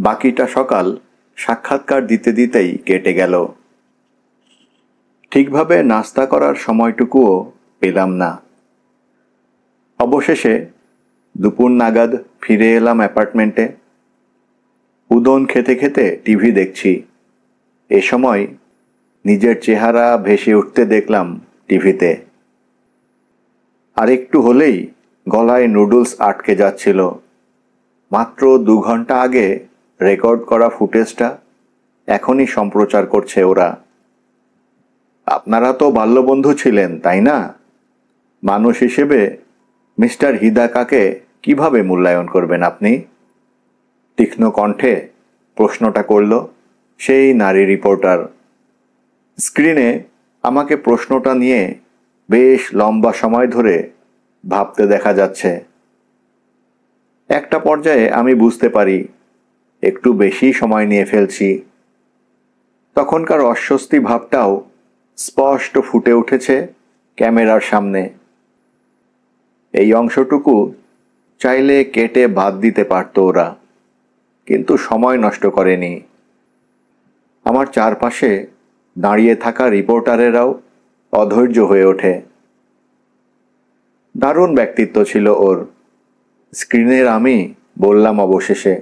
বাকিটা সকাল সাক্ষাৎকার দিতে দিতেই কেটে গেল। ঠিকভাবে নাস্তা করার সময়টুকুও পেলাম না। অবশেষে দুপুর নাগাদ ফিরে এলাম অ্যাপার্টমেন্টে। উদন খেতে খেতে টিভি দেখছি। এ সময় নিজের চেহারা ভেসে উঠতে দেখলাম টিভিতে। আর একটু হলেই গলায় নুডলস আটকে যাচ্ছিল। মাত্র 2 ঘন্টা আগে রেকর্ড করা ফুটেজটা এখনই সম্প্রচার করছে ওরা। আপনারা তো বাল্যবন্ধু ছিলেন, তাই না? মানুষ হিসেবে মিস্টার হিদাকাকে কিভাবে মূল্যায়ন করবেন আপনি? তীক্ষ্ণ কণ্ঠে প্রশ্নটা করল সেই নারী রিপোর্টার। স্ক্রিনে আমাকে প্রশ্নটা নিয়ে বেশ লম্বা সময় ধরে ভাবতে দেখা যাচ্ছে। একটা পর্যায়ে আমি বুঝতে পারি একটু বেশি সময় নিয়ে ফেলছি। তখনকার অস্বস্তি ভাবটাও স্পষ্ট ফুটে উঠেছে ক্যামেরার সামনে। এই অংশটুকু চাইলে কেটে বাদ দিতে পারত ওরা, কিন্তু সময় নষ্ট করেনি। আমার চারপাশে দাঁড়িয়ে থাকা রিপোর্টারেরাও অধৈর্য হয়ে ওঠে। দারুণ ব্যক্তিত্ব ছিল ওর। স্ক্রিনের আমি বললাম অবশেষে,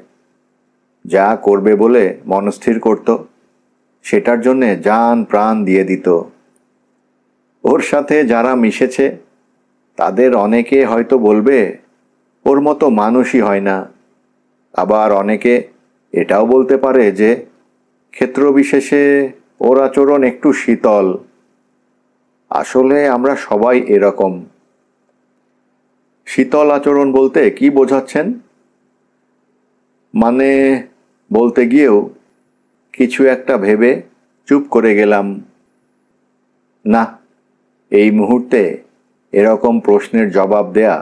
যা করবে বলে মনস্থির করত সেটার জন্যে জান প্রাণ দিয়ে দিত। ওর সাথে যারা মিশেছে তাদের অনেকে হয়তো বলবে ওর মতো মানুষই হয় না। আবার অনেকে এটাও বলতে পারে যে ক্ষেত্রবিশেষে ওর আচরণ একটু শীতল। আসলে আমরা সবাই এরকম। শীতল আচরণ বলতে কি বোঝাচ্ছেন? মানে বলতে গিয়েও কিছু একটা ভেবে চুপ করে গেলাম। না, এই মুহূর্তে এরকম প্রশ্নের জবাব দেয়া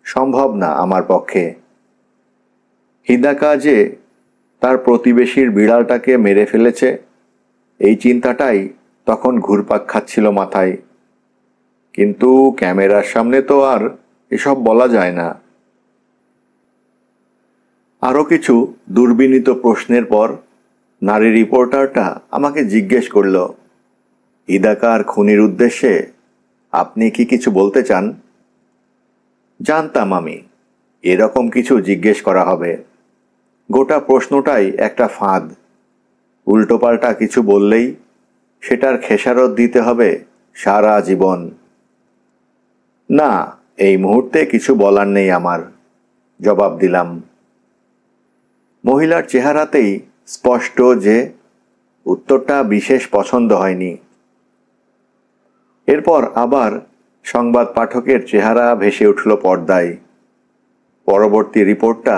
সম্ভব না আমার পক্ষে। হিদাকা যে তার প্রতিবেশীর বিড়ালটাকে মেরে ফেলেছে, এই চিন্তাটাই তখন ঘুরপাক খাচ্ছিল মাথায়। কিন্তু ক্যামেরার সামনে তো আর এসব বলা যায় না। আরও কিছু দুর্বিনীত প্রশ্নের পর নারী রিপোর্টারটা আমাকে জিজ্ঞেস করল, হিদাকার খুনির উদ্দেশ্যে আপনি কি কিছু বলতে চান? জানতাম আমি এরকম কিছু জিজ্ঞেস করা হবে। গোটা প্রশ্নটাই একটা ফাঁদ। উল্টোপাল্টা কিছু বললেই সেটার খেসারত দিতে হবে সারা জীবন। না, এই মুহূর্তে কিছু বলার নেই আমার, জবাব দিলাম। মহিলার চেহারাতেই স্পষ্ট যে উত্তরটা বিশেষ পছন্দ হয়নি। এরপর আবার সংবাদ পাঠকের চেহারা ভেসে উঠল পর্দায়। পরবর্তী রিপোর্টটা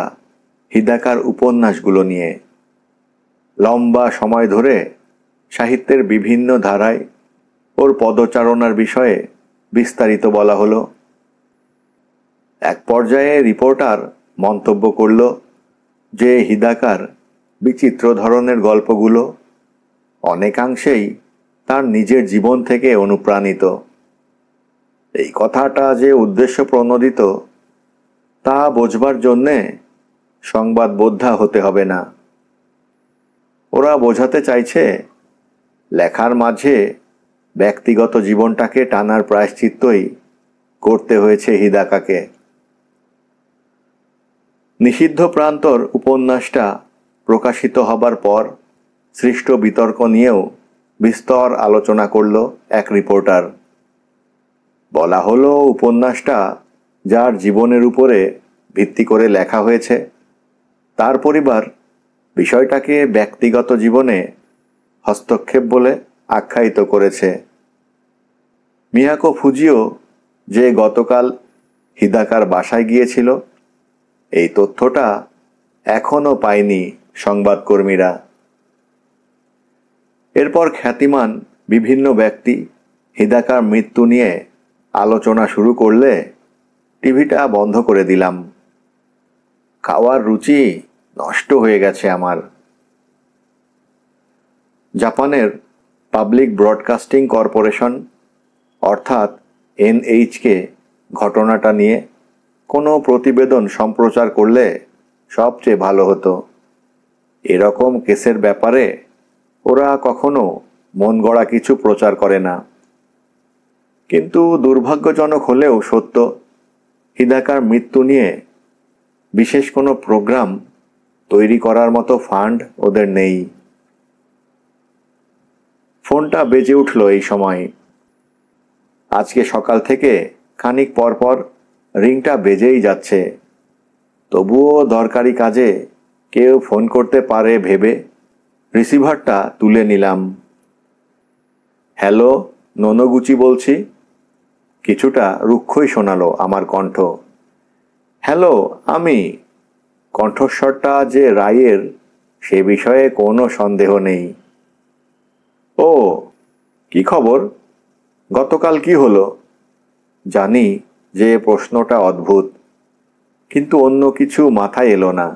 হিদাকার উপন্যাসগুলো নিয়ে। লম্বা সময় ধরে সাহিত্যের বিভিন্ন ধারায় ওর পদচারণার বিষয়ে বিস্তারিত বলা হলো। এক পর্যায়ে রিপোর্টার মন্তব্য করল যে হিদাকার বিচিত্র ধরনের গল্পগুলো অনেকাংশেই তার নিজের জীবন থেকে অনুপ্রাণিত। এই কথাটা যে উদ্দেশ্য প্রণোদিত তা বোঝবার জন্যে সংবাদ বোদ্ধা হতে হবে না। ওরা বোঝাতে চাইছে লেখার মাঝে ব্যক্তিগত জীবনটাকে টানার প্রায়শ্চিত্তই করতে হয়েছে হিদাকাকে। নিষিদ্ধ প্রান্তর উপন্যাসটা প্রকাশিত হবার পর সৃষ্ট বিতর্ক নিয়েও বিস্তর আলোচনা করল এক রিপোর্টার। বলা হলো উপন্যাসটা যার জীবনের উপরে ভিত্তি করে লেখা হয়েছে তার পরিবার বিষয়টাকে ব্যক্তিগত জীবনে হস্তক্ষেপ বলে আখ্যায়িত করেছে। মিয়াকো ফুজিও যে গতকাল হিদাকার বাসায় গিয়েছিল, এই তথ্যটা এখনও পায়নি সংবাদকর্মীরা। এরপর খ্যাতিমান বিভিন্ন ব্যক্তি হিদাকার মৃত্যু নিয়ে আলোচনা শুরু করলে টিভিটা বন্ধ করে দিলাম। খাওয়ার রুচি নষ্ট হয়ে গেছে আমার। জাপানের পাবলিক ব্রডকাস্টিং কর্পোরেশন অর্থাৎ এনএইচকে ঘটনাটা নিয়ে কোনো প্রতিবেদন সম্প্রচার করলে সবচেয়ে ভালো হতো। এরকম কেসের ব্যাপারে ওরা কখনো মন গড়া কিছু প্রচার করে না। কিন্তু দুর্ভাগ্যজনক হলেও সত্য, হিদাকার মৃত্যু নিয়ে বিশেষ কোনো প্রোগ্রাম তৈরি করার মতো ফান্ড ওদের নেই। ফোনটা বেজে উঠল এই সময়। আজকে সকাল থেকে খানিক পরপর রিংটা বেজেই যাচ্ছে, তবুও দরকারি কাজে কেউ ফোন করতে পারে ভেবে রিসিভারটা তুলে নিলাম। হ্যালো, ননগুচি বলছি। কিছুটা রুক্ষই শোনালো আমার কণ্ঠ। হ্যালো, আমি। কণ্ঠস্বরটা যে রায়ের সে বিষয়ে কোনো সন্দেহ নেই। ও, কি খবর? গতকাল কি হলো? জানি যে প্রশ্নটা অদ্ভুত, কিন্তু অন্য কিছু মাথায় এলো না।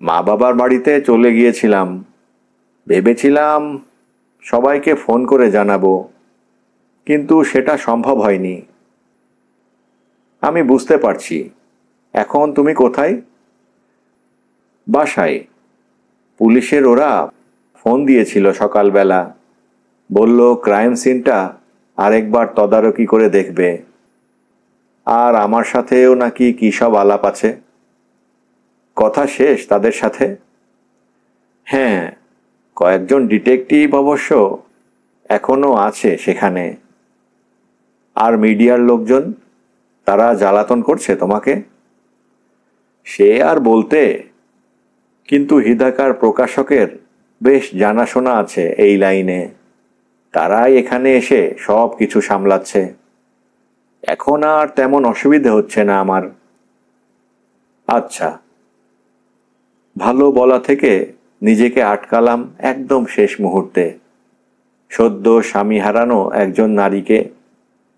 মা বাবার বাড়িতে চলে গিয়েছিলাম। ভেবেছিলাম সবাইকে ফোন করে জানাবো, কিন্তু সেটা সম্ভব হয়নি। আমি বুঝতে পারছি। এখন তুমি কোথায়? বাসায়। পুলিশের ওরা ফোন দিয়েছিল সকালবেলা, বলল ক্রাইম সিনটা আরেকবার তদারকি করে দেখবে। আর আমার সাথেও নাকি কী সব আলাপ আছে। কথা শেষ তাদের সাথে? হ্যাঁ, কয়েকজন ডিটেকটিভ অবশ্য এখনো আছে সেখানে। আর মিডিয়ার লোকজন, তারা জ্বালাতন করছে তোমাকে? সে আর বলতে, কিন্তু হিদাকার প্রকাশকের বেশ জানাশোনা আছে এই লাইনে। তারাই এখানে এসে সব কিছু সামলাচ্ছে। এখন আর তেমন অসুবিধে হচ্ছে না আমার। আচ্ছা। ভালো বলা থেকে নিজেকে আটকালাম একদম শেষ মুহূর্তে। সদ্য স্বামী হারানো একজন নারীকে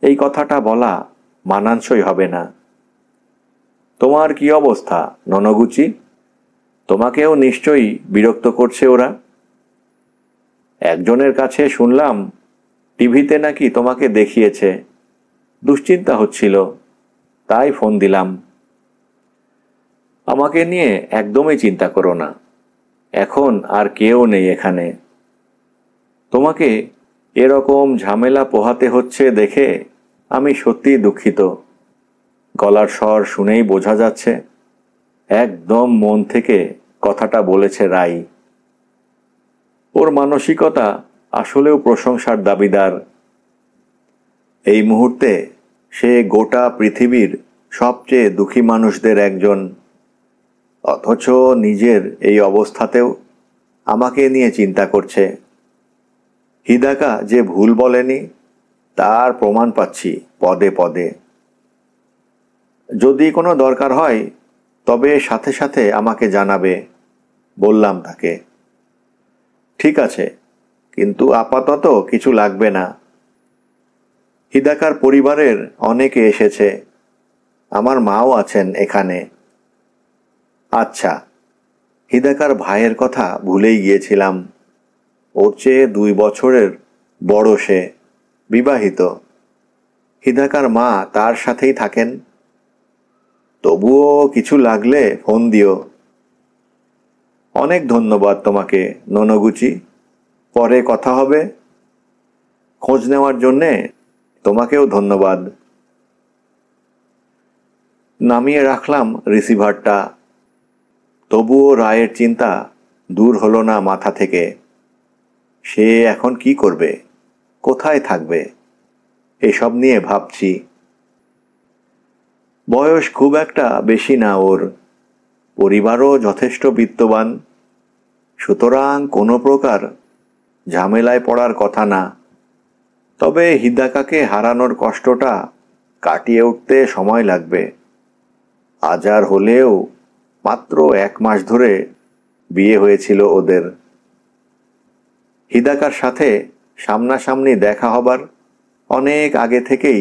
এই কথাটা বলা মানানসই হবে না। তোমার কি অবস্থা ননগুচি? তোমাকেও নিশ্চয়ই বিরক্ত করছে ওরা। একজনের কাছে শুনলাম টিভিতে নাকি তোমাকে দেখিয়েছে। দুশ্চিন্তা হচ্ছিল, তাই ফোন দিলাম। আমাকে নিয়ে একদমই চিন্তা করো না। এখন আর কেউ নেই এখানে। তোমাকে এরকম ঝামেলা পোহাতে হচ্ছে দেখে আমি সত্যিই দুঃখিত। গলার স্বর শুনেই বোঝা যাচ্ছে একদম মন থেকে কথাটা বলেছে রাই। ওর মানসিকতা আসলেও প্রশংসার দাবিদার। এই মুহূর্তে সে গোটা পৃথিবীর সবচেয়ে দুঃখী মানুষদের একজন, অথচ নিজের এই অবস্থাতেও আমাকে নিয়ে চিন্তা করছে। হিদাকা যে ভুল বলেনি তার প্রমাণ পাচ্ছি পদে পদে। যদি কোনো দরকার হয় তবে সাথে সাথে আমাকে জানাবে, বললাম তাকে। ঠিক আছে, কিন্তু আপাতত কিছু লাগবে না। হিদাকার পরিবারের অনেকে এসেছে, আমার মাও আছেন এখানে। আচ্ছা, হিদাকার ভাইয়ের কথা ভুলেই গিয়েছিলাম। ওর চেয়ে 2 বছরের বড় সে, বিবাহিত। হিদাকার মা তার সাথেই থাকেন। তবুও কিছু লাগলে ফোন দিও। অনেক ধন্যবাদ তোমাকে ননগুচি। পরে কথা হবে। খোঁজ নেওয়ার জন্যে তোমাকেও ধন্যবাদ। নামিয়ে রাখলাম রিসিভারটা। তবুও রায়ের চিন্তা দূর হলো না মাথা থেকে। সে এখন কি করবে, কোথায় থাকবে, এসব নিয়ে ভাবছি। বয়স খুব একটা বেশি না ওর, পরিবারও যথেষ্ট বিত্তবান। সুতরাং কোনো প্রকার ঝামেলায় পড়ার কথা না। তবে হিদাকাকে হারানোর কষ্টটা কাটিয়ে উঠতে সময় লাগবে। আজ আর হলেও মাত্র 1 মাস ধরে বিয়ে হয়েছিল ওদের। হিদাকার সাথে সামনাসামনি দেখা হবার অনেক আগে থেকেই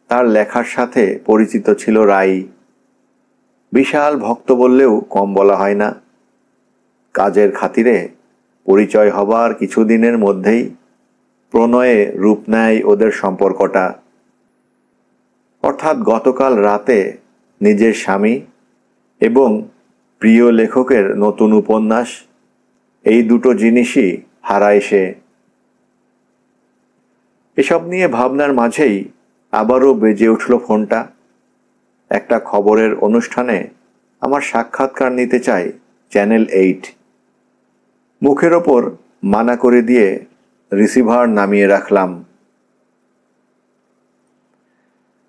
তার লেখার সাথে পরিচিত ছিল রাই। বিশাল ভক্ত বললেও কম বলা হয় না। কাজের খাতিরে পরিচয় হবার কিছুদিনের মধ্যেই প্রণয়ে রূপ নেয় ওদের সম্পর্কটা। অর্থাৎ গতকাল রাতে নিজের স্বামী এবং প্রিয় লেখকের নতুন উপন্যাস, এই দুটো জিনিসই হারায় সে। এসব নিয়ে ভাবনার মাঝেই আবারও বেজে উঠল ফোনটা। একটা খবরের অনুষ্ঠানে আমার সাক্ষাৎকার নিতে চাই চ্যানেল 8। মুখের ওপর মানা করে দিয়ে রিসিভার নামিয়ে রাখলাম।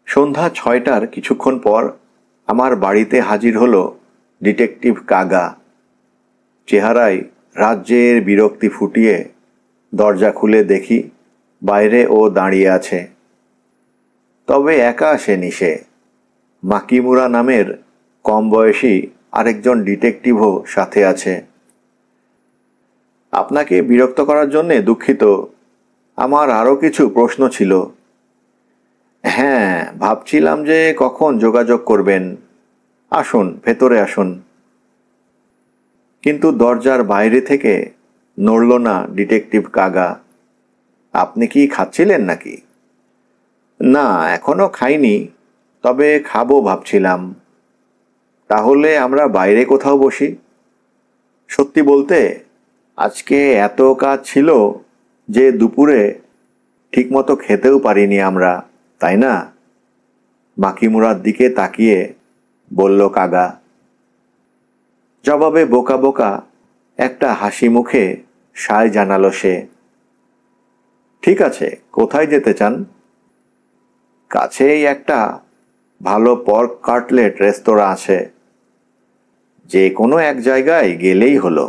সন্ধ্যা 6টার কিছুক্ষণ পর আমার বাড়িতে হাজির হলো ডিটেকটিভ কাগা। চেহারায় রাজ্যের বিরক্তি ফুটিয়ে দরজা খুলে দেখি বাইরে ও দাঁড়িয়ে আছে। তবে একা আসেনি সে, মাকিমুরা নামের কম বয়সী আরেকজন ডিটেকটিভও সাথে আছে। আপনাকে বিরক্ত করার জন্যে দুঃখিত, আমার আরও কিছু প্রশ্ন ছিল। হ্যাঁ, ভাবছিলাম যে কখন যোগাযোগ করবেন। আসুন, ভেতরে আসুন। কিন্তু দরজার বাইরে থেকে নড়ল না ডিটেকটিভ কাগা। আপনি কি খাচ্ছিলেন নাকি? না, এখনো খাইনি, তবে খাবো ভাবছিলাম। তাহলে আমরা বাইরে কোথাও বসি। সত্যি বলতে আজকে এত কাজ ছিল যে দুপুরে ঠিকমতো খেতেও পারিনি আমরা, তাই না? মাকিমুরার দিকে তাকিয়ে বলল কাগা। জবাবে বোকা বোকা একটা হাসি মুখে সায় জানালো সে। ঠিক আছে, কোথায় যেতে চান? কাছেই একটা ভালো পর্ক কাটলেট রেস্তোরাঁ আছে, যে কোনো এক জায়গায় গেলেই হলো,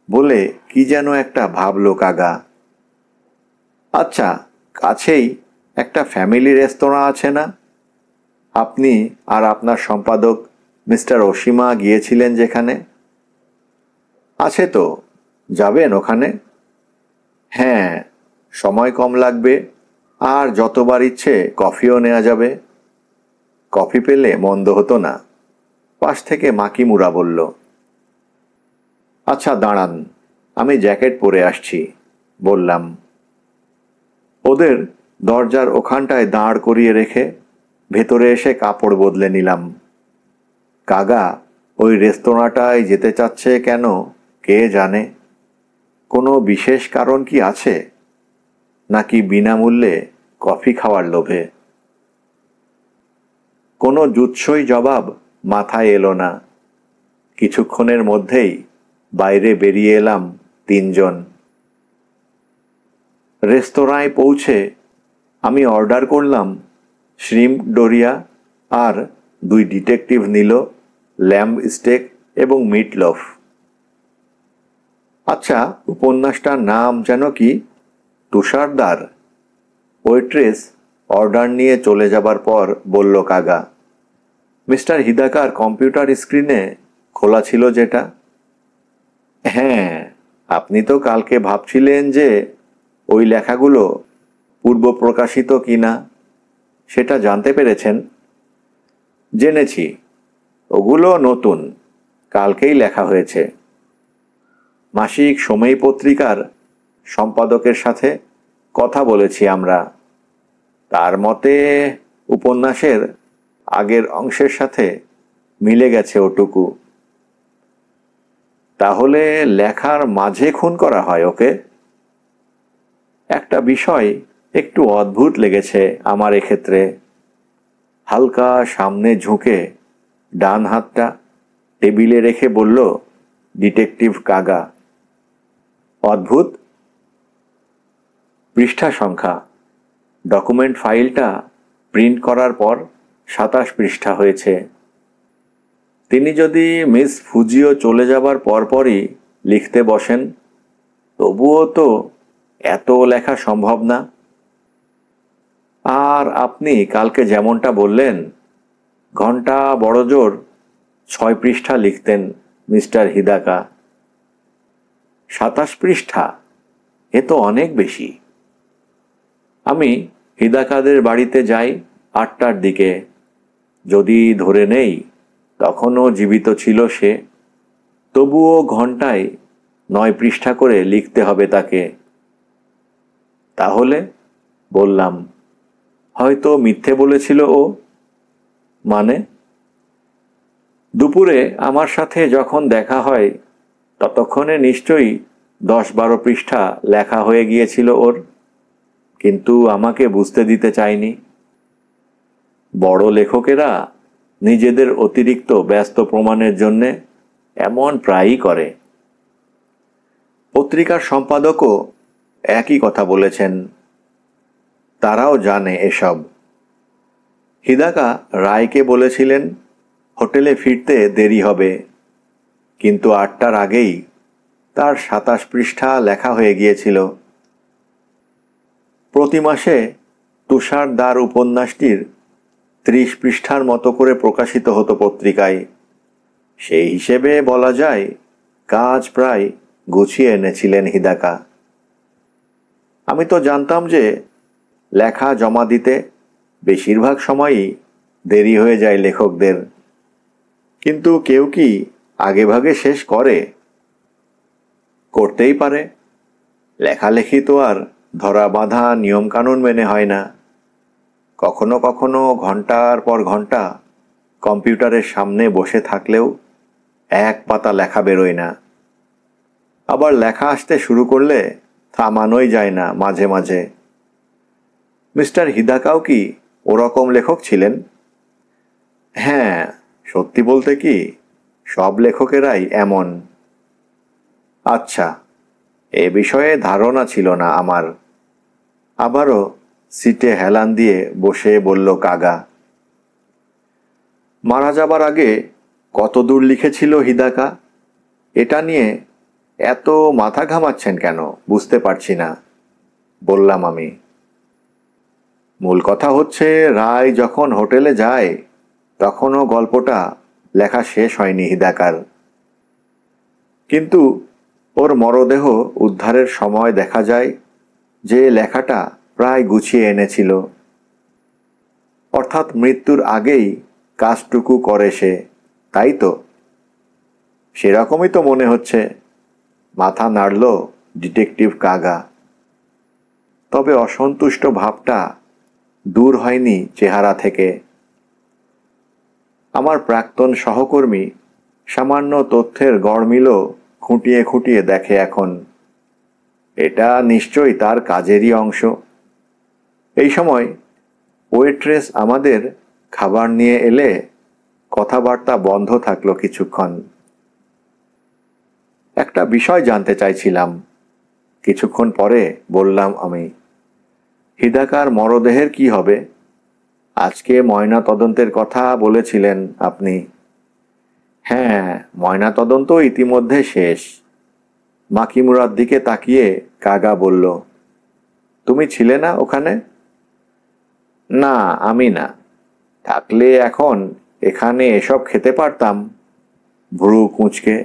বলে কি যেন একটা ভাবলো কাগা। আচ্ছা, কাছেই একটা ফ্যামিলি রেস্তোরাঁ আছে না? আপনি আর আপনার সম্পাদক মিস্টার অসীমা গিয়েছিলেন যেখানে। আছে তো, যাবেন ওখানে? হ্যাঁ, সময় কম লাগবে, আর যতবার ইচ্ছে কফিও নেওয়া যাবে। কফি পেলে মন্দ হতো না, পাশ থেকে মাকিমুরা বলল। আচ্ছা দাঁড়ান, আমি জ্যাকেট পরে আসছি, বললাম। ওদের দরজার ওখানটায় দাঁড় করিয়ে রেখে ভেতরে এসে কাপড় বদলে নিলাম। কাগা ওই রেস্তোরাঁটায় যেতে চাচ্ছে কেন কে জানে। কোনো বিশেষ কারণ কি আছে, নাকি বিনামূল্যে কফি খাওয়ার লোভে? কোনো জুৎসই জবাব মাথায় এলো না। কিছুক্ষণের মধ্যেই বাইরে বেরিয়ে এলাম 3 জন। রেস্তোরাঁয় পৌঁছে আমি অর্ডার করলাম শ্রিম্প ডোরিয়া, আর 2 ডিটেকটিভ নিল ল্যাম্ব স্টেক এবং মিটলফ। আচ্ছা, উপন্যাসটার নাম যেন কি? তুষারদার। ওয়েট্রেস অর্ডার নিয়ে চলে যাবার পর বলল কাগা। মিস্টার হিদাকার কম্পিউটার স্ক্রিনে খোলা ছিল যেটা। হ্যাঁ, আপনি তো কালকে ভাবছিলেন যে ওই লেখাগুলো পূর্ব প্রকাশিত কিনা, সেটা জানতে পেরেছেন? জেনেছি, ওগুলো নতুন, কালকেই লেখা হয়েছে। মাসিক সময় পত্রিকার সম্পাদকের সাথে কথা বলেছি আমরা। তার মতে উপন্যাসের আগের অংশের সাথে মিলে গেছে ওটুকু। তাহলে লেখার মাঝে খুন করা হয় ওকে? একটা বিষয় একটু অদ্ভুত লেগেছে আমার এক্ষেত্রে। হালকা সামনে ঝুঁকে ডান হাতটা টেবিলে রেখে বলল ডিটেকটিভ কাগা। অদ্ভুত? পৃষ্ঠা সংখ্যা, ডকুমেন্ট ফাইলটা প্রিন্ট করার পর 27 পৃষ্ঠা হয়েছে। তিনি যদি মিস ফুজিও চলে যাবার পরপরই লিখতে বসেন, তবুও তো এত লেখা সম্ভব না। আর আপনি কালকে যেমনটা বললেন, ঘন্টা বড়জোর 6 পৃষ্ঠা লিখতেন মিস্টার হিদাকা। 27 পৃষ্ঠা, এ তো অনেক বেশি। আমি হিদাকাদের বাড়িতে যাই 8টার দিকে। যদি ধরে নেই তখনও জীবিত ছিল সে, তবুও ঘন্টায় 9 পৃষ্ঠা করে লিখতে হবে তাকে। তাহলে বললাম, হয়তো মিথ্যে বলেছিল ও। মানে? দুপুরে আমার সাথে যখন দেখা হয় ততক্ষণে নিশ্চয়ই 10-12 পৃষ্ঠা লেখা হয়ে গিয়েছিল ওর, কিন্তু আমাকে বুঝতে দিতে চায়নি। বড় লেখকেরা নিজেদের অতিরিক্ত ব্যস্ত প্রমাণের জন্যে এমন প্রায়ই করে। পত্রিকার সম্পাদকও একই কথা বলেছেন, তারাও জানে এসব। হিদাকা রায়কে বলেছিলেন হোটেলে ফিরতে দেরি হবে, কিন্তু 8টার আগেই তার 27 পৃষ্ঠা লেখা হয়ে গিয়েছিল। প্রতি মাসে তুষারদার উপন্যাসটির 30 পৃষ্ঠার মতো করে প্রকাশিত হতো পত্রিকায়। সেই হিসেবে বলা যায় কাজ প্রায় গুছিয়ে এনেছিলেন হিদাকা। আমি তো জানতাম যে লেখা জমা দিতে বেশিরভাগ সময়ই দেরি হয়ে যায় লেখকদের, কিন্তু কেউ কি আগেভাগে শেষ করে? করতেই পারে। লেখালেখি তো আর ধরা বাঁধা নিয়মকানুন মেনে হয় না। কখনো কখনো ঘন্টার পর ঘন্টা কম্পিউটারের সামনে বসে থাকলেও এক পাতা লেখা বেরোয় না। আবার লেখা আসতে শুরু করলে থামানোই যায় না মাঝে মাঝে। মিস্টার হিদাকাও কি ওরকম লেখক ছিলেন? হ্যাঁ, সত্যি বলতে কি সব লেখকেরাই এমন। আচ্ছা, এ বিষয়ে ধারণা ছিল না আমার। আবারও সিটে হেলান দিয়ে বসে বলল কাগা। মারা যাবার আগে কত দূর লিখেছিল হিদাকা? এটা নিয়ে এত মাথা ঘামাচ্ছেন কেন বুঝতে পারছি না, বললাম আমি। মূল কথা হচ্ছে রায় যখন হোটেলে যায় তখনও গল্পটা লেখা শেষ হয়নি হিদাকার। কিন্তু ওর মরদেহ উদ্ধারের সময় দেখা যায় যে লেখাটা প্রায় গুছিয়ে এনেছিল। অর্থাৎ মৃত্যুর আগেই কাজটুকু করে সে, তাই তো? সেরকমই তো মনে হচ্ছে, মাথা নাড়ল ডিটেকটিভ কাগা। তবে অসন্তুষ্ট ভাবটা দূর হয়নি চেহারা থেকে। আমার প্রাক্তন সহকর্মী সামান্য তথ্যের গড়মিলও খুঁটিয়ে খুঁটিয়ে দেখে এখন। এটা নিশ্চয়ই তার কাজেরই অংশ। এই সময় ওয়েট্রেস আমাদের খাবার নিয়ে এলে কথাবার্তা বন্ধ থাকলো কিছুক্ষণ। একটা বিষয় জানতে চাইছিলাম, কিছুক্ষণ পরে বললাম আমি। হিদাকার মরদেহের কি হবে? আজকে ময়না তদন্তের কথা বলেছিলেন আপনি। হ্যাঁ, ময়না তদন্ত ইতিমধ্যে শেষ। মাকিমুরার দিকে তাকিয়ে কাগা বলল, তুমি ছিলে না ওখানে? না, আমি না। থাকলে এখন এখানে এসব খেতে পারতাম। ভ্রু কুঁচকে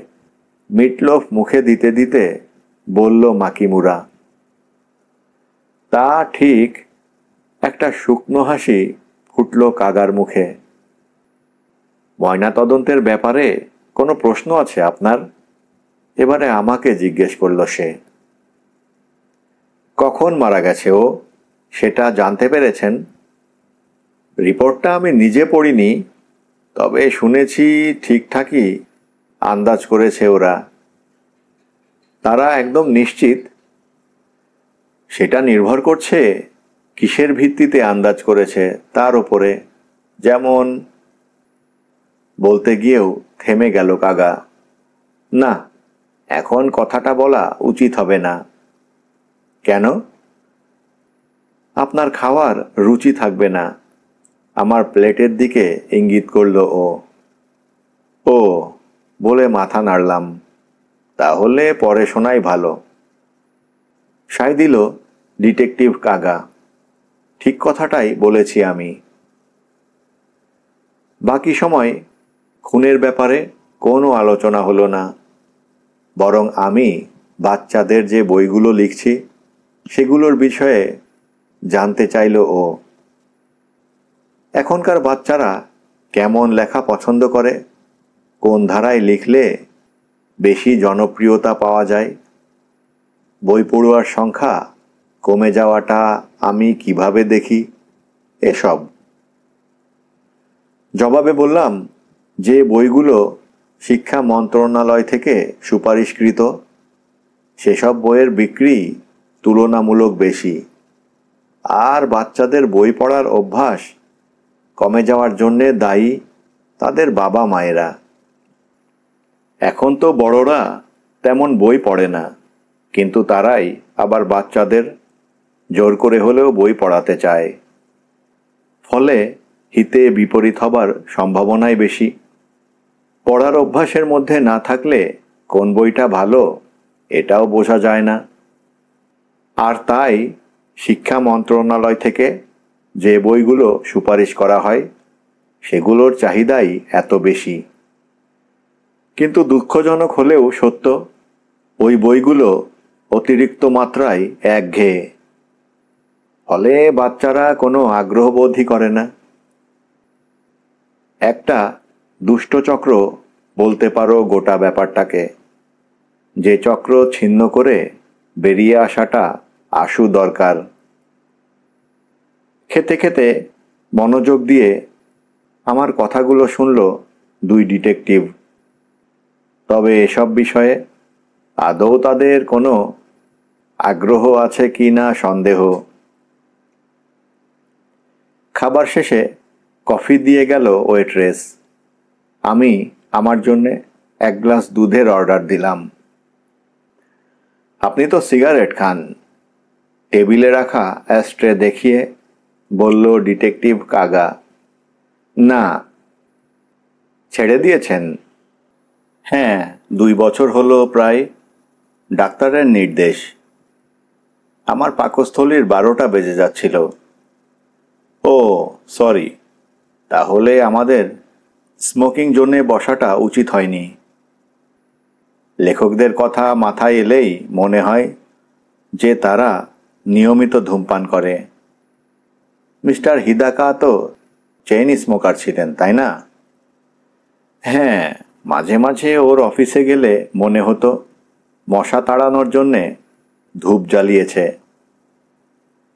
মিটলোফ মুখে দিতে দিতে বলল মাকিমুরা। তা ঠিক। একটা শুকনো হাসি ফুটল কাগার মুখে। ময়নাতদন্তের ব্যাপারে কোনো প্রশ্ন আছে আপনার? এবারে আমাকে জিজ্ঞেস করল সে। কখন মারা গেছে ও, সেটা জানতে পেরেছেন? রিপোর্টটা আমি নিজে পড়িনি, তবে শুনেছি ঠিকঠাকই আন্দাজ করেছে ওরা। তারা একদম নিশ্চিত? সেটা নির্ভর করছে কিসের ভিত্তিতে আন্দাজ করেছে তার উপরে। যেমন, বলতে গিয়েও থেমে গেল কাগা। না, এখন কথাটা বলা উচিত হবে না। কেন? আপনার খাওয়ার রুচি থাকবে না। আমার প্লেটের দিকে ইঙ্গিত করল ও। ও বলে মাথা নাড়লাম। তাহলে পরে শোনাই ভালো। সায় দিল ডিটেকটিভ কাগা। ঠিক কথাটাই বলেছি আমি। বাকি সময় খুনের ব্যাপারে কোনো আলোচনা হলো না, বরং আমি বাচ্চাদের যে বইগুলো লিখছি সেগুলোর বিষয়ে জানতে চাইল ও। এখনকার বাচ্চারা কেমন লেখা পছন্দ করে, কোন ধারায় লিখলে বেশি জনপ্রিয়তা পাওয়া যায়, বই পড়ুয়ার সংখ্যা কমে যাওয়াটা আমি কিভাবে দেখি, এসব। জবাবে বললাম, যে বইগুলো শিক্ষা মন্ত্রণালয় থেকে সুপারিশকৃত সেসব বইয়ের বিক্রি তুলনামূলক বেশি, আর বাচ্চাদের বই পড়ার অভ্যাস কমে যাওয়ার জন্যে দায়ী তাদের বাবা মায়েরা। এখন তো বড়রা তেমন বই পড়ে না, কিন্তু তারাই আবার বাচ্চাদের জোর করে হলেও বই পড়াতে চায়। ফলে হিতে বিপরীত হবার সম্ভাবনাই বেশি। পড়ার অভ্যাসের মধ্যে না থাকলে কোন বইটা ভালো এটাও বোঝা যায় না। আর তাই শিক্ষা মন্ত্রণালয় থেকে যে বইগুলো সুপারিশ করা হয় সেগুলোর চাহিদাই এত বেশি। কিন্তু দুঃখজনক হলেও সত্য, ওই বইগুলো অতিরিক্ত মাত্রায় একঘেয়ে। ফলে বাচ্চারা কোনো আগ্রহবোধই করে না। একটা দুষ্টচক্র বলতে পারো গোটা ব্যাপারটাকে, যে চক্র ছিন্ন করে বেরিয়ে আসাটা আশু দরকার। খেতে খেতে মনোযোগ দিয়ে আমার কথাগুলো শুনল দুই ডিটেকটিভ। তবে এসব বিষয়ে আদৌ তাদের কোনো আগ্রহ আছে কি না সন্দেহ। খাবার শেষে কফি দিয়ে গেল ওয়েট্রেস। আমি আমার জন্যে এক গ্লাস দুধের অর্ডার দিলাম। আপনি তো সিগারেট খান, টেবিলে রাখা অ্যাস্ট্রে দেখিয়ে বলল ডিটেকটিভ কাগা। না। ছেড়ে দিয়েছেন? হ্যাঁ, 2 বছর হলো প্রায়। ডাক্তারের নির্দেশ। আমার পাকস্থলীর 12টা বেজে যাচ্ছিল। ও সরি, তাহলে আমাদের স্মোকিং জোনে বসাটা উচিত হয়নি। লেখকদের কথা মাথায় এলেই মনে হয় যে তারা নিয়মিত ধূমপান করে। মিস্টার হিদাকা তো চেইন স্মোকার ছিলেন, তাই না? হ্যাঁ, মাঝে মাঝে ওর অফিসে গেলে মনে হতো মশা তাড়ানোর জন্যে ধূপ জ্বালিয়েছে।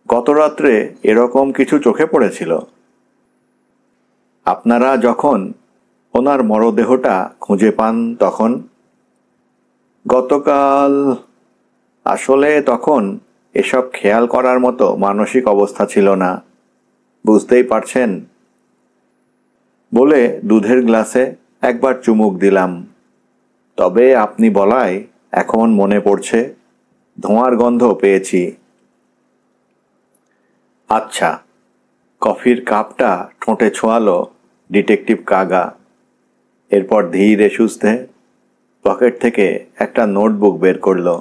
গত রাত্রে এরকম কিছু চোখে পড়েছিল। আপনারা যখন ওনার মরদেহটা খুঁজে পান তখন? গতকাল আসলে তখন এসব খেয়াল করার মতো মানসিক অবস্থা ছিল না, বুঝতেই পারছেন। বলে দুধের গ্লাসে একবার চুমুক দিলাম। তবে আপনি বলায় এখন মনে পড়ছে, ধোঁয়ার গন্ধ পেয়েছি। আচ্ছা। কফির কাপটা ঠোঁটে ছোঁয়ালো ডিটেকটিভ কাগা। এরপর ধীরে সুস্থে পকেট থেকে একটা নোটবুক বের করলো।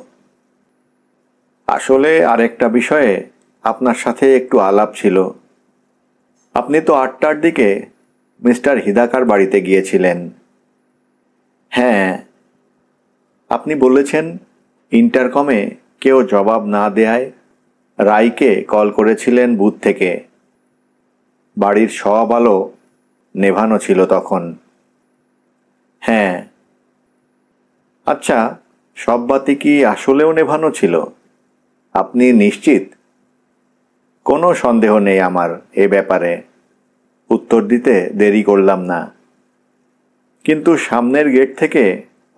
আসলে আরেকটা বিষয়ে আপনার সাথে একটু আলাপ ছিল। আপনি তো 8টার দিকে মিস্টার হিদাকার বাড়িতে গিয়েছিলেন। হ্যাঁ। আপনি বলেছেন ইন্টারকমে কেউ জবাব না দেয়ায় রাইকে কল করেছিলেন বুথ থেকে। বাড়ির সব আলো নেভানো ছিল তখন। হ্যাঁ। আচ্ছা, সব বাতি কি আসলেও নেভানো ছিল? আপনি নিশ্চিত? কোনো সন্দেহ নেই আমার এ ব্যাপারে। উত্তর দিতে দেরি করলাম না। কিন্তু সামনের গেট থেকে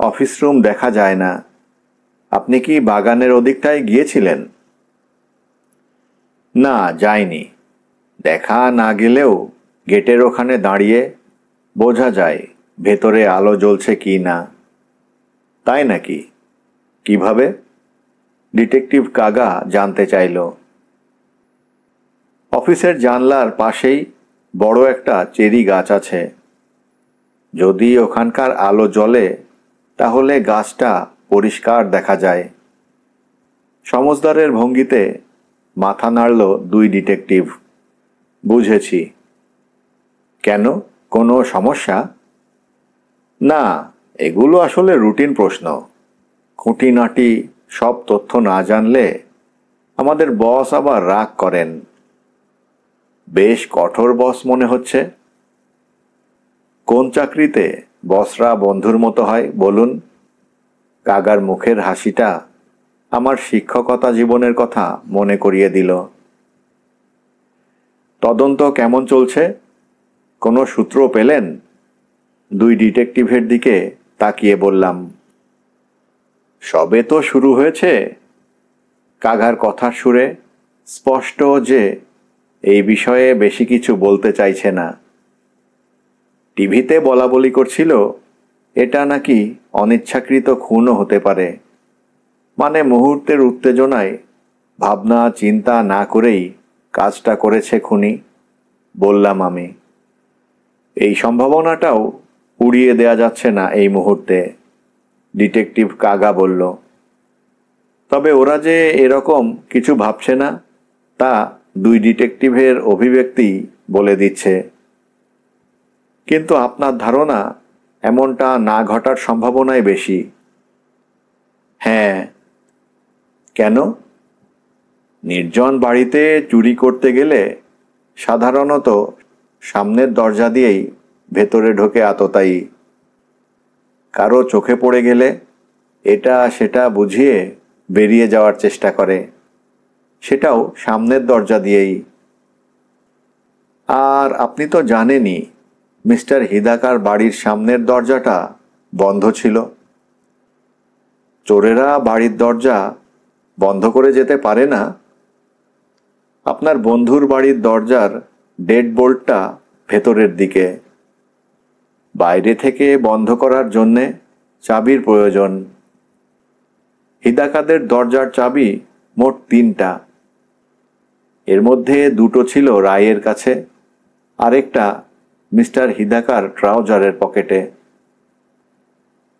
অফিস রুম দেখা যায় না। আপনি কি বাগানের ওদিকটায় গিয়েছিলেন? না, যাইনি। দেখা না গেলেও গেটের ওখানে দাঁড়িয়ে বোঝা যায় ভেতরে আলো জ্বলছে কি না। তাই নাকি? কিভাবে? ডিটেকটিভ কাগা জানতে চাইল। অফিসের জানলার পাশেই বড় একটা চেরি গাছ আছে। যদি ওখানকার আলো জ্বলে তাহলে গাছটা পরিষ্কার দেখা যায়। সমজদারের ভঙ্গিতে মাথা নাড়ল দুই ডিটেকটিভ। বুঝেছি। কেন, কোনো সমস্যা? না, এগুলো আসলে রুটিন প্রশ্ন। খুঁটিনাটি সব তথ্য না জানলে আমাদের বস আবার রাগ করেন। বেশ কঠোর বস মনে হচ্ছে। কোন চাকরিতে বসরা বন্ধুর মতো হয় বলুন? কাগার মুখের হাসিটা আমার শিক্ষকতা জীবনের কথা মনে করিয়ে দিল। তদন্ত কেমন চলছে? কোনো সূত্র পেলেন? দুই ডিটেকটিভের দিকে তাকিয়ে বললাম, সবে তো শুরু হয়েছে। কাগার কথার সুরে স্পষ্ট যে এই বিষয়ে বেশি কিছু বলতে চাইছে না। টিভিতে বলাবলি করছিল এটা নাকি অনিচ্ছাকৃত খুনও হতে পারে, মানে মুহূর্তের উত্তেজনায় ভাবনা চিন্তা না করেই কাজটা করেছে খুনি। বললাম আমি, এই সম্ভাবনাটাও উড়িয়ে দেয়া যাচ্ছে না এই মুহূর্তে। ডিটেকটিভ কাগা বলল, তবে ওরা যে এরকম কিছু ভাবছে না তা দুই ডিটেকটিভের অভিব্যক্তি বলে দিচ্ছে। কিন্তু আপনার ধারণা এমনটা না ঘটার সম্ভাবনাই বেশি। হ্যাঁ। কেন? নির্জন বাড়িতে চুরি করতে গেলে সাধারণত সামনের দরজা দিয়েই ভেতরে ঢোকে আততায়ী। কারো চোখে পড়ে গেলে এটা সেটা বুঝিয়ে বেরিয়ে যাওয়ার চেষ্টা করে, সেটাও সামনের দরজা দিয়েই। আর আপনি তো জানেনই মিস্টার হিদাকার বাড়ির সামনের দরজাটা বন্ধ ছিল। চোরেরা বাড়ির দরজা বন্ধ করে যেতে পারে না। আপনার বন্ধুর বাড়ির দরজার ডেড বোল্টটা ভেতরের দিকে। বাইরে থেকে বন্ধ করার জন্যে চাবির প্রয়োজন। হিদাকাদের দরজার চাবি মোট 3টা। এর মধ্যে 2টো ছিল রায়ের কাছে, আরেকটা মিস্টার হিদাকার ট্রাউজারের পকেটে।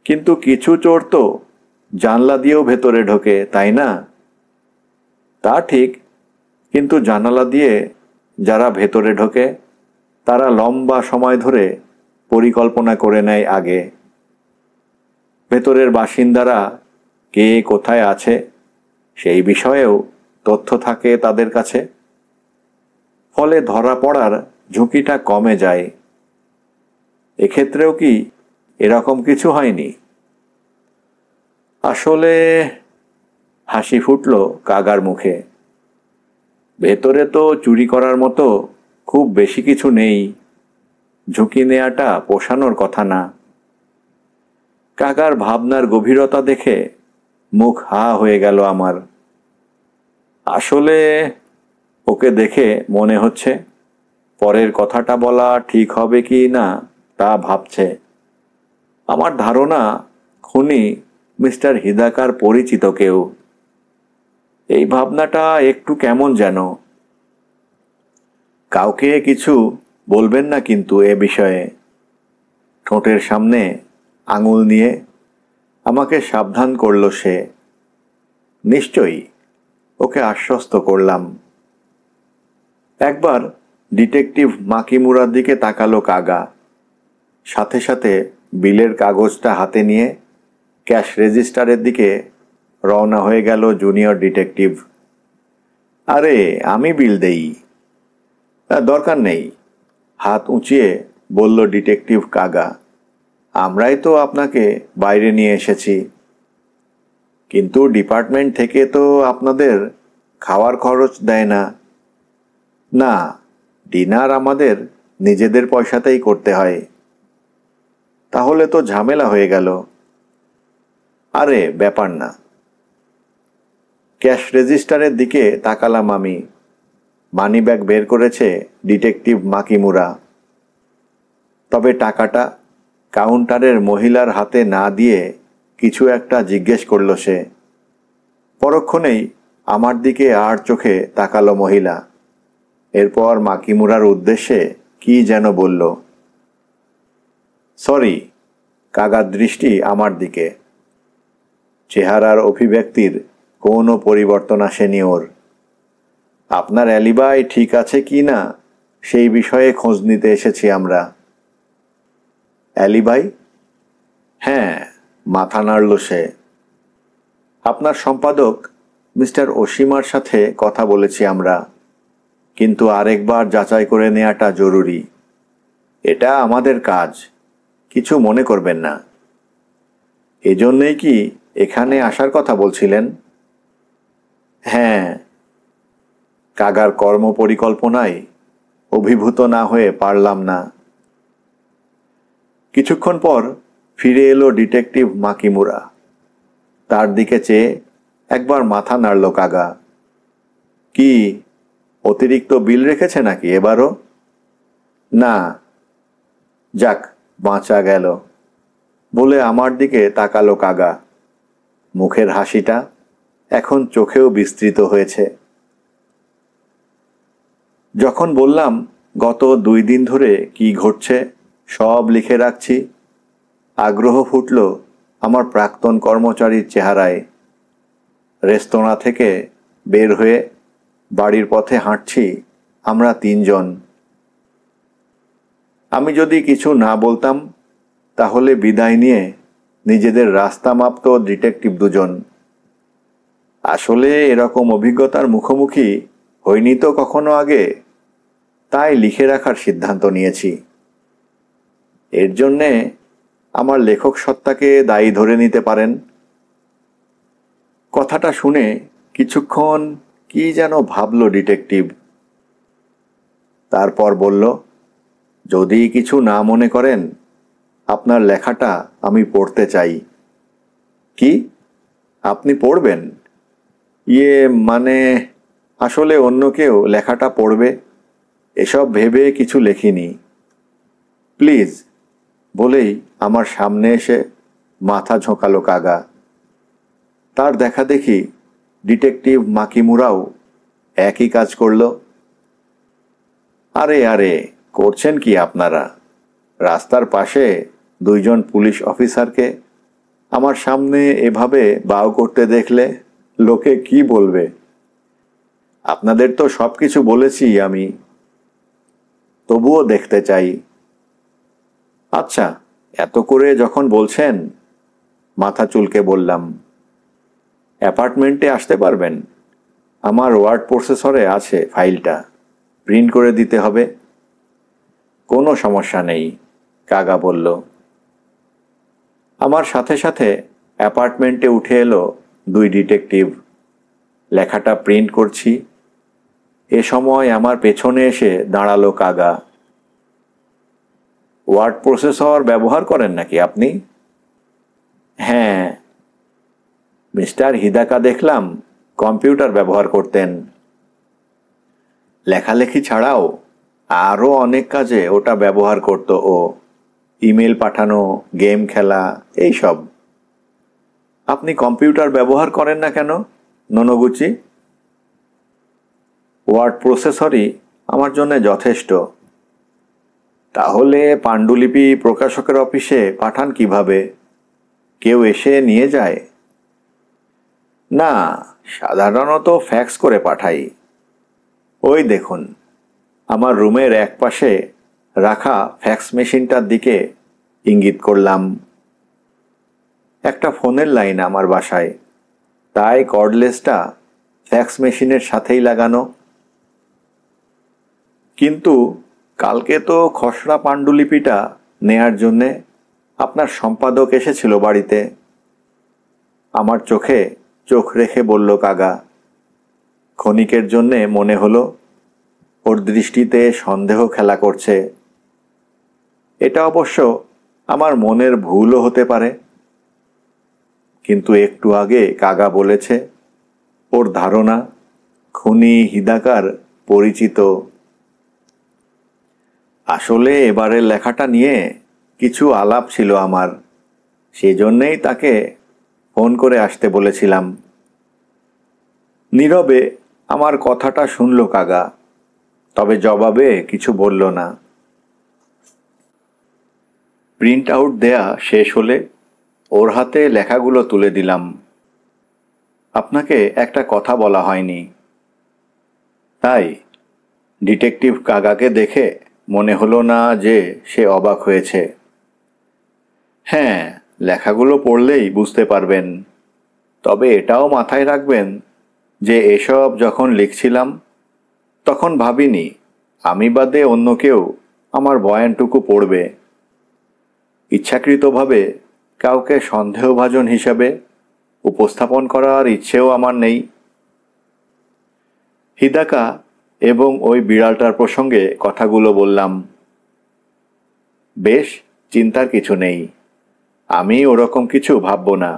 কিন্তু কিছু চোর তো জানলা দিয়েও ভেতরে ঢোকে, তাই না? তা ঠিক, কিন্তু জানালা দিয়ে যারা ভেতরে ঢোকে তারা লম্বা সময় ধরে পরিকল্পনা করে নেয় আগে। ভেতরের বাসিন্দারা কে কোথায় আছে সেই বিষয়েও তথ্য থাকে তাদের কাছে। ফলে ধরা পড়ার ঝুঁকিটা কমে যায়। এক্ষেত্রেও কি এরকম কিছু হয়নি? আসলে হাসি ফুটল কাগার মুখে। ভেতরে তো চুরি করার মতো খুব বেশি কিছু নেই। ঝুঁকি নেয়াটা পোষানোর কথা না। কাগার ভাবনার গভীরতা দেখে মুখ হা হয়ে গেল আমার। আসলে ওকে দেখে মনে হচ্ছে পরের কথাটা বলা ঠিক হবে কি না তা ভাবছে। আমার ধারণা খুনি মিস্টার হিদাকার পরিচিত কেউ। এই ভাবনাটা একটু কেমন যেন। কাউকে কিছু বলবেন না কিন্তু এ বিষয়ে। ঠোঁটের সামনে আঙুল নিয়ে আমাকে সাবধান করল সে। নিশ্চয়ই, ওকে আশ্বস্ত করলাম। একবার ডিটেকটিভ মাকিমুরার দিকে তাকালো কাগা। সাথে সাথে বিলের কাগজটা হাতে নিয়ে ক্যাশ রেজিস্টারের দিকে রওনা হয়ে গেল জুনিয়র ডিটেকটিভ। আরে আমি বিল দেই। দরকার নেই, হাত উঁচিয়ে বলল ডিটেকটিভ কাগা। আমরাই তো আপনাকে বাইরে নিয়ে এসেছি। কিন্তু ডিপার্টমেন্ট থেকে তো আপনাদের খাওয়ার খরচ দেয় না। না, ডিনার আমাদের নিজেদের পয়সাতেই করতে হয়। তাহলে তো ঝামেলা হয়ে গেল। আরে ব্যাপার না। ক্যাশ রেজিস্টারের দিকে তাকালাম আমি। মানিব্যাগ বের করেছে ডিটেকটিভ মাকিমুরা। তবে টাকাটা কাউন্টারের মহিলার হাতে না দিয়ে কিছু একটা জিজ্ঞেস করল সে। পরক্ষণেই আমার দিকে আর চোখে তাকালো মহিলা। এরপর মাকিমুরার উদ্দেশ্যে কি যেন বলল। সরি, কাগার দৃষ্টি আমার দিকে। চেহারার অভিব্যক্তির কোনো পরিবর্তন আসেনি ওর। আপনার অ্যালিবাই ঠিক আছে কি না সেই বিষয়ে খোঁজ নিতে এসেছি আমরা। অ্যালিবাই? হ্যাঁ, মাথা নাড়ল সে। আপনার সম্পাদক মিস্টার ওশিমার সাথে কথা বলেছি আমরা, কিন্তু আরেকবার যাচাই করে নেওয়াটা জরুরি। এটা আমাদের কাজ, কিছু মনে করবেন না। এজন্যই কি এখানে আসার কথা বলছিলেন? হ্যাঁ। কাগার কর্ম পরিকল্পনায় অভিভূত না হয়ে পারলাম না। কিছুক্ষণ পর ফিরে এলো ডিটেকটিভ মাকিমুরা। তার দিকে চেয়ে একবার মাথা নাড়ল কাগা। কি, অতিরিক্ত বিল রেখেছে নাকি এবারও? না। যাক, বাঁচা গেল বলে আমার দিকে তাকালো কাগা। মুখের হাসিটা এখন চোখেও বিস্তৃত হয়েছে। যখন বললাম গত 2 দিন ধরে কি ঘটছে সব লিখে রাখছি, আগ্রহ ফুটল আমার প্রাক্তন কর্মচারীর চেহারায়। রেস্তোরাঁ থেকে বের হয়ে বাড়ির পথে হাঁটছি আমরা 3 জন। আমি যদি কিছু না বলতাম তাহলে বিদায় নিয়ে নিজেদের রাস্তা মাপত ডিটেকটিভ 2 জন। আসলে এরকম অভিজ্ঞতার মুখোমুখি হইনি তো কখনো আগে, তাই লিখে রাখার সিদ্ধান্ত নিয়েছি। এর জন্যে আমার লেখক সত্তাকে দায়ী ধরে নিতে পারেন। কথাটা শুনে কিছুক্ষণ কি যেন ভাবল ডিটেকটিভ। তারপর বলল, যদি কিছু না মনে করেন আপনার লেখাটা আমি পড়তে চাই। কি, আপনি পড়বেন? মানে আসলে অন্য কেউ লেখাটা পড়বে এসব ভেবে কিছু লেখিনি। প্লিজ বলেই আমার সামনে এসে মাথা ঝোঁকালো কাগা। তার দেখা দেখি ডিটেকটিভ মাকিমুরাও একই কাজ করল। আরে আরে, করছেন কি আপনারা? রাস্তার পাশে 2 জন পুলিশ অফিসারকে আমার সামনে এভাবে বাউ করতে দেখলে লোকে কি বলবে? আপনাদের তো সব কিছু বলেছি আমি, তবুও দেখতে চাই। আচ্ছা, এত করে যখন বলছেন, মাথা চুলকে বললাম, অ্যাপার্টমেন্টে আসতে পারবেন? আমার ওয়ার্ড প্রসেসরে আছে ফাইলটা, প্রিন্ট করে দিতে হবে। কোনো সমস্যা নেই, কাগা বলল। আমার সাথে সাথে অ্যাপার্টমেন্টে উঠে এলো 2 ডিটেকটিভ। লেখাটা প্রিন্ট করছি, এ সময় আমার পেছনে এসে দাঁড়ালো কাগা। ওয়ার্ড প্রসেসর ব্যবহার করেন নাকি আপনি? হ্যাঁ। মিস্টার হিদাকা দেখলাম কম্পিউটার ব্যবহার করতেন। লেখালেখি ছাড়াও আরও অনেক কাজে ওটা ব্যবহার করত ও। ইমেল পাঠানো, গেম খেলা, এইসব। আপনি কম্পিউটার ব্যবহার করেন না কেন, নোনোগুচি? ওয়ার্ড প্রসেসরই আমার জন্য যথেষ্ট। তাহলে পাণ্ডুলিপি প্রকাশকের অফিসে পাঠান কিভাবে? কেউ এসে নিয়ে যায়? না, সাধারণত ফ্যাক্স করে পাঠাই। ওই দেখুন, আমার রুমের একপাশে রাখা ফ্যাক্স মেশিনটার দিকে ইঙ্গিত করলাম। একটা ফোনের লাইন আমার বাসায়, তাই কর্ডলেসটা ফ্যাক্স মেশিনের সাথেই লাগানো। কিন্তু কালকে তো খসড়া পাণ্ডুলিপিটা নেয়ার জন্যে আপনার সম্পাদক এসেছিল বাড়িতে। আমার চোখে চোখ রেখে বলল কাগা। ক্ষণিকের জন্যে মনে হলো ওর দৃষ্টিতে সন্দেহ খেলা করছে। এটা অবশ্য আমার মনের ভুলও হতে পারে, কিন্তু একটু আগে কাগা বলেছে ওর ধারণা খুনি হিদাকার পরিচিত। আসলে এবারের লেখাটা নিয়ে কিছু আলাপ ছিল আমার, সেজন্যেই তাকে ফোন করে আসতে বলেছিলাম। নীরবে আমার কথাটা শুনল কাগা, তবে জবাবে কিছু বলল না। প্রিন্ট আউট দেয়া শেষ হলে ওর হাতে লেখাগুলো তুলে দিলাম। আপনাকে একটা কথা বলা হয়নি। তাই ডিটেকটিভ কাগাকে দেখে মনে হলো না যে সে অবাক হয়েছে। হ্যাঁ, লেখাগুলো পড়লেই বুঝতে পারবেন। তবে এটাও মাথায় রাখবেন যে এসব যখন লিখছিলাম তখন ভাবিনি আমি বাদে অন্য কেউ আমার বয়ানটুকু পড়বে। ইচ্ছাকৃতভাবে কাউকে সন্দেহভাজন হিসাবে উপস্থাপন করার ইচ্ছেও আমার নেই। হিদাকা এবং ওই বিড়ালটার প্রসঙ্গে কথাগুলো বললাম। বেশ চিন্তার কিছু নেই, আমি ওরকম কিছু ভাবব না।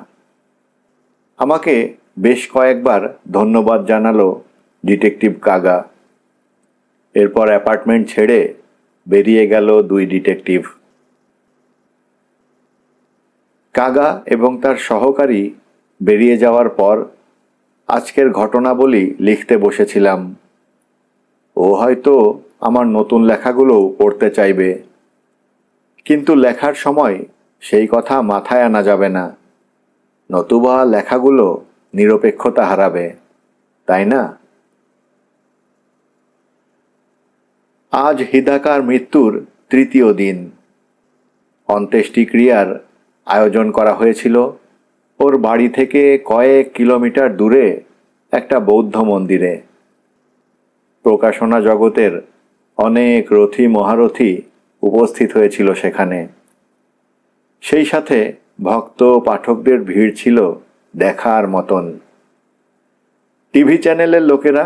আমাকে বেশ কয়েকবার ধন্যবাদ জানালো ডিটেকটিভ কাগা। এরপর অ্যাপার্টমেন্ট ছেড়ে বেরিয়ে গেল দুই ডিটেকটিভ। কাগা এবং তার সহকারী বেরিয়ে যাওয়ার পর আজকের ঘটনাবলী লিখতে বসেছিলাম। ও হয়তো আমার নতুন লেখাগুলো পড়তে চাইবে, কিন্তু লেখার সময় সেই কথা মাথায় আনা যাবে না, নতুবা লেখাগুলো নিরপেক্ষতা হারাবে, তাই না? আজ হিদাকার মৃত্যুর তৃতীয় দিন। অন্ত্যেষ্টিক্রিয়ার আয়োজন করা হয়েছিল ওর বাড়ি থেকে কয়েক কিলোমিটার দূরে একটা বৌদ্ধ মন্দিরে। প্রকাশনা জগতের অনেক রথী মহারথী উপস্থিত হয়েছিল সেখানে। সেই সাথে ভক্ত পাঠকদের ভিড় ছিল দেখার মতন। টিভি চ্যানেলের লোকেরা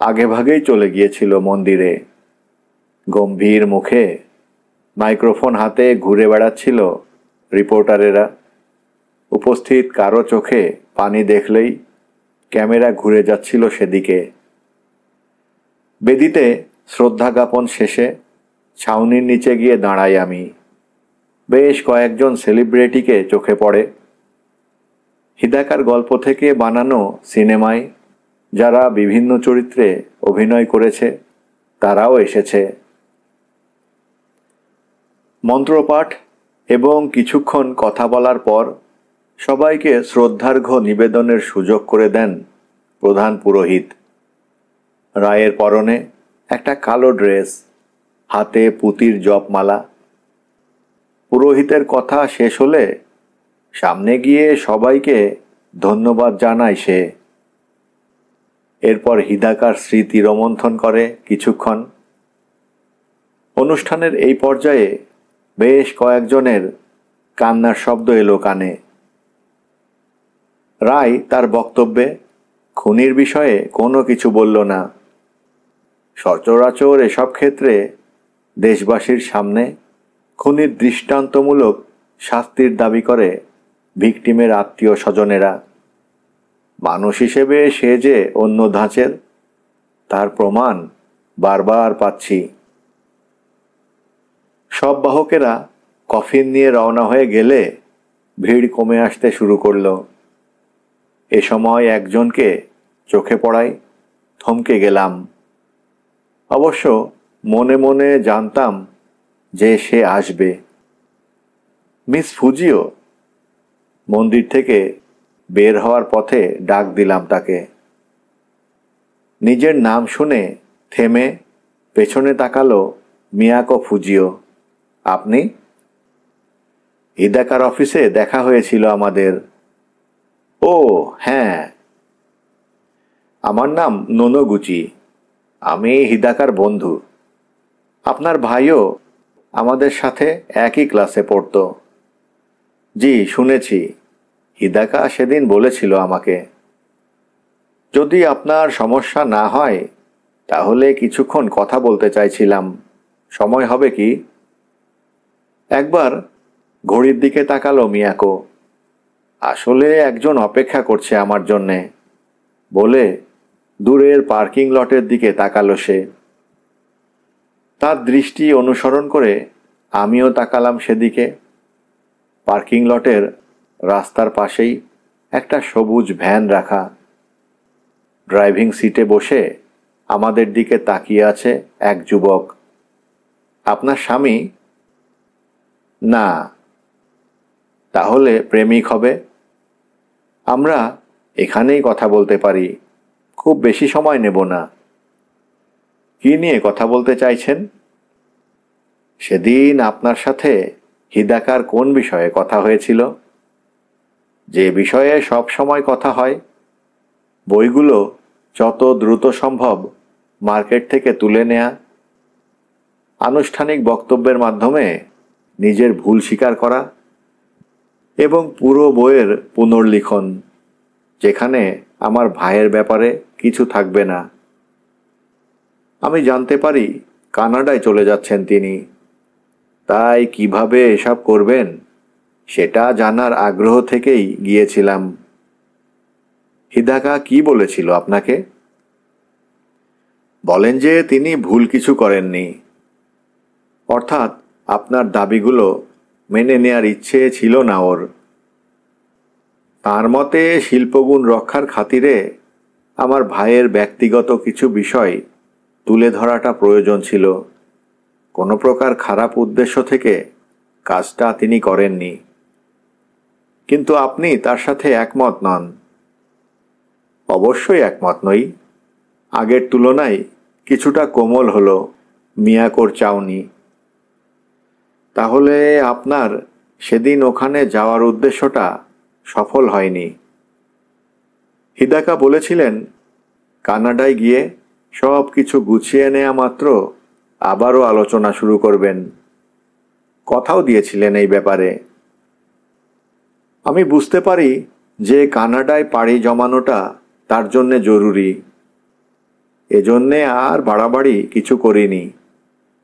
আগেভাগেই চলে গিয়েছিল মন্দিরে। গম্ভীর মুখে মাইক্রোফোন হাতে ঘুরে বেড়াচ্ছিল রিপোর্টারেরা। উপস্থিত কারো চোখে পানি দেখলেই ক্যামেরা ঘুরে যাচ্ছিল সেদিকে। বেদিতে শ্রদ্ধা জ্ঞাপন শেষে ছাউনির নিচে গিয়ে দাঁড়াই আমি। বেশ কয়েকজন সেলিব্রিটিকে চোখে পড়ে। হিদাকার গল্প থেকে বানানো সিনেমায় যারা বিভিন্ন চরিত্রে অভিনয় করেছে তারাও এসেছে। মন্ত্রপাঠ এবং কিছুক্ষণ কথা বলার পর সবাইকে শ্রদ্ধার্ঘ্য নিবেদনের সুযোগ করে দেন প্রধান পুরোহিত। রায়ের পরনে একটা কালো ড্রেস, হাতে পুঁতির জপমালা। পুরোহিতের কথা শেষ হলে সামনে গিয়ে সবাইকে ধন্যবাদ জানায় সে। এরপর হিদাকার স্মৃতি রোমন্থন করে কিছুক্ষণ। অনুষ্ঠানের এই পর্যায়ে বেশ কয়েকজনের কান্নার শব্দ এলো কানে। রায় তার বক্তব্যে খুনির বিষয়ে কোনো কিছু বলল না। সচরাচর এসব ক্ষেত্রে দেশবাসীর সামনে খুনির দৃষ্টান্তমূলক শাস্তির দাবি করে ভিকটিমের আত্মীয় স্বজনেরা। মানুষ হিসেবে সে যে অন্য ধাঁচের তার প্রমাণ বারবার পাচ্ছি। সব বাহকেরা কফিন নিয়ে রওনা হয়ে গেলে ভিড় কমে আসতে শুরু করলো। এ সময় একজনকে চোখে পড়ায় থমকে গেলাম। অবশ্য মনে মনে জানতাম যে সে আসবে। মিস ফুজিও। মন্দির থেকে বের হওয়ার পথে ডাক দিলাম তাকে। নিজের নাম শুনে থেমে পেছনে তাকালো মিয়াকো ফুজিও। আপনি? হিদাকার অফিসে দেখা হয়েছিল আমাদের। ও হ্যাঁ, আমার নাম নোনোগুচি। আমি হিদাকার বন্ধু। আপনার ভাইও আমাদের সাথে একই ক্লাসে পড়তো। জি শুনেছি, হিদাকা সেদিন বলেছিল আমাকে। যদি আপনার সমস্যা না হয় তাহলে কিছুক্ষণ কথা বলতে চাইছিলাম। সময় হবে কি? একবার ঘড়ির দিকে তাকালো মিয়াকো। আসলে একজন অপেক্ষা করছে আমার জন্যে বলে দূরের পার্কিং লটের দিকে তাকালো সে। তার দৃষ্টি অনুসরণ করে আমিও তাকালাম সেদিকে। পার্কিং লটের রাস্তার পাশেই একটা সবুজ ভ্যান রাখা। ড্রাইভিং সিটে বসে আমাদের দিকে তাকিয়ে আছে এক যুবক। আপনার স্বামী? না। তাহলে প্রেমিক হবে। আমরা এখানেই কথা বলতে পারি, খুব বেশি সময় নেব না। কি নিয়ে কথা বলতে চাইছেন? সেদিন আপনার সাথে হিদাকার কোন বিষয়ে কথা হয়েছিল? যে বিষয়ে সব সময় কথা হয়। বইগুলো যত দ্রুত সম্ভব মার্কেট থেকে তুলে নেয়া, আনুষ্ঠানিক বক্তব্যের মাধ্যমে নিজের ভুল স্বীকার করা এবং পুরো বইয়ের পুনর্লিখন, যেখানে আমার ভাইয়ের ব্যাপারে কিছু থাকবে না। আমি জানতে পারি কানাডায় চলে যাচ্ছেন তিনি। তাই কিভাবে এসব করবেন সেটা জানার আগ্রহ থেকেই গিয়েছিলাম। হিদাকা কি বলেছিল আপনাকে? বলেন যে তিনি ভুল কিছু করেননি, অর্থাৎ আপনার দাবিগুলো মেনে নেয়ার ইচ্ছে ছিল না ওর। তার মতে শিল্পগুণ রক্ষার খাতিরে আমার ভাইয়ের ব্যক্তিগত কিছু বিষয় তুলে ধরাটা প্রয়োজন ছিল। কোনো প্রকার খারাপ উদ্দেশ্য থেকে কাজটা তিনি করেননি। কিন্তু আপনি তার সাথে একমত নন। অবশ্যই একমত নই। আগের তুলনায় কিছুটা কোমল হলো মিয়াকোর চাউনি। তাহলে আপনার সেদিন ওখানে যাওয়ার উদ্দেশ্যটা সফল হয়নি। হিদাকা বলেছিলেন কানাডায় গিয়ে সব কিছু গুছিয়ে নেয়া মাত্র আবারও আলোচনা শুরু করবেন। কথাও দিয়েছিলেন এই ব্যাপারে। আমি বুঝতে পারি যে কানাডায় পাড়ি জমানোটা তার জন্যে জরুরি। এজন্যে আর বাড়াবাড়ি কিছু করিনি,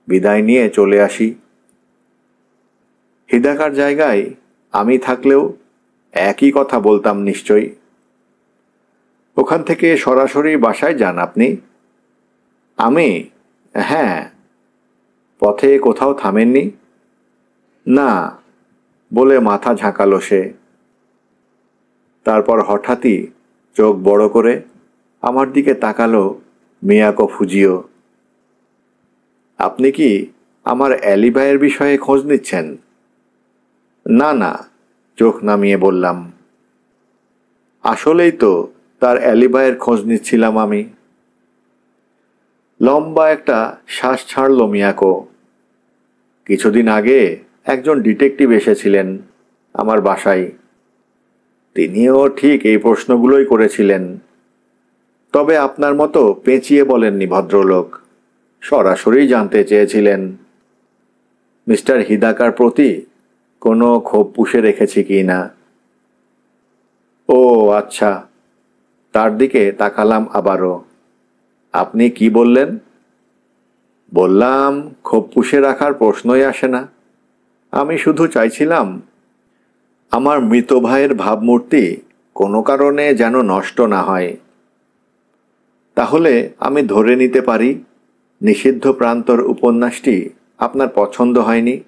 বিদায় নিয়ে চলে আসি। হিদাকার জায়গায় আমি থাকলেও একই কথা বলতাম নিশ্চয়ই। ওখান থেকে সরাসরি বাসায় যান আপনি? আমি? হ্যাঁ। পথে কোথাও থামেননি? না, বলে মাথা ঝাঁকালো সে। তারপর হঠাৎই চোখ বড় করে আমার দিকে তাকালো মিয়াকো ফুজিও। আপনি কি আমার অ্যালিবাইয়ের বিষয়ে খোঁজ নিচ্ছেন? না না, চোখ নামিয়ে বললাম। আসলেই তো তার অ্যালিবাইয়ের খোঁজ নিচ্ছিলাম আমি। লম্বা একটা শ্বাস ছাড়ল মিয়াকো। কিছুদিন আগে একজন ডিটেকটিভ এসেছিলেন আমার বাসায়। তিনিও ঠিক এই প্রশ্নগুলোই করেছিলেন। তবে আপনার মতো পেঁচিয়ে বলেননি ভদ্রলোক, সরাসরি জানতে চেয়েছিলেন মিস্টার হিদাকার প্রতি কোনো ক্ষোভ পুষে রেখেছি কি না। ও আচ্ছা, তার দিকে তাকালাম আবারও। আপনি কি বললেন? বললাম ক্ষোভ পুষে রাখার প্রশ্নই আসে না। আমি শুধু চাইছিলাম আমার মৃত ভাইয়ের ভাবমূর্তি কোনো কারণে যেন নষ্ট না হয়। তাহলে আমি ধরে নিতে পারি নিষিদ্ধ প্রান্তর উপন্যাসটি আপনার পছন্দ হয়নি?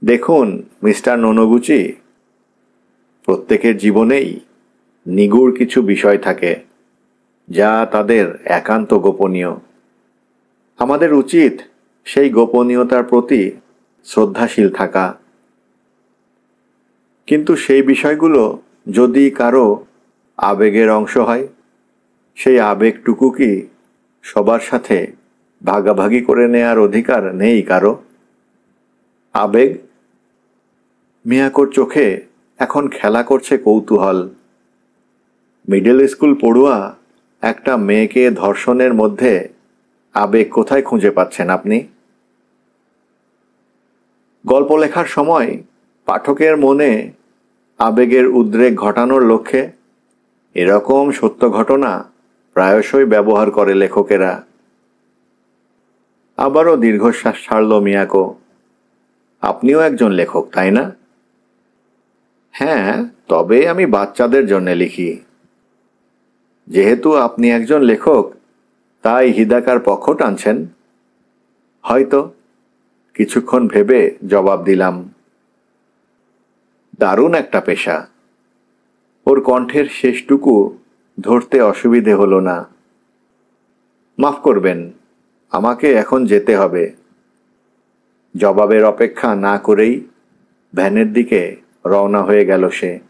দেখুন মিস্টার নোনোগুচি, প্রত্যেকের জীবনেই নিগুড় কিছু বিষয় থাকে যা তাদের একান্ত গোপনীয়। আমাদের উচিত সেই গোপনীয়তার প্রতি শ্রদ্ধাশীল থাকা। কিন্তু সেই বিষয়গুলো যদি কারো আবেগের অংশ হয়, সেই আবেগটুকু কি সবার সাথে ভাগাভাগি করে নেয়ার অধিকার নেই কারো? আবেগ? মিয়াকোর চোখে এখন খেলা করছে কৌতূহল। মিডল স্কুল পড়ুয়া একটা মেয়েকে ধর্ষণের মধ্যে আবেগ কোথায় খুঁজে পাচ্ছেন আপনি? গল্প লেখার সময় পাঠকের মনে আবেগের উদ্রেক ঘটানোর লক্ষ্যে এরকম সত্য ঘটনা প্রায়শই ব্যবহার করে লেখকেরা। আবারও দীর্ঘশ্বাস ছাড়ল মিয়াকো। আপনিও একজন লেখক, তাই না? হ্যাঁ, তবে আমি বাচ্চাদের জন্য লিখি। যেহেতু আপনি একজন লেখক, তাই হিদাকার পক্ষ টানছেন? হয়তো। কিছুক্ষণ ভেবে জবাব দিলাম। দারুণ একটা পেশা। ওর কণ্ঠের শেষটুকু ধরতে অসুবিধে হলো না। মাফ করবেন, আমাকে এখন যেতে হবে। জবাবের অপেক্ষা না করেই ভ্যানের দিকে রওনা হয়ে গেল সে।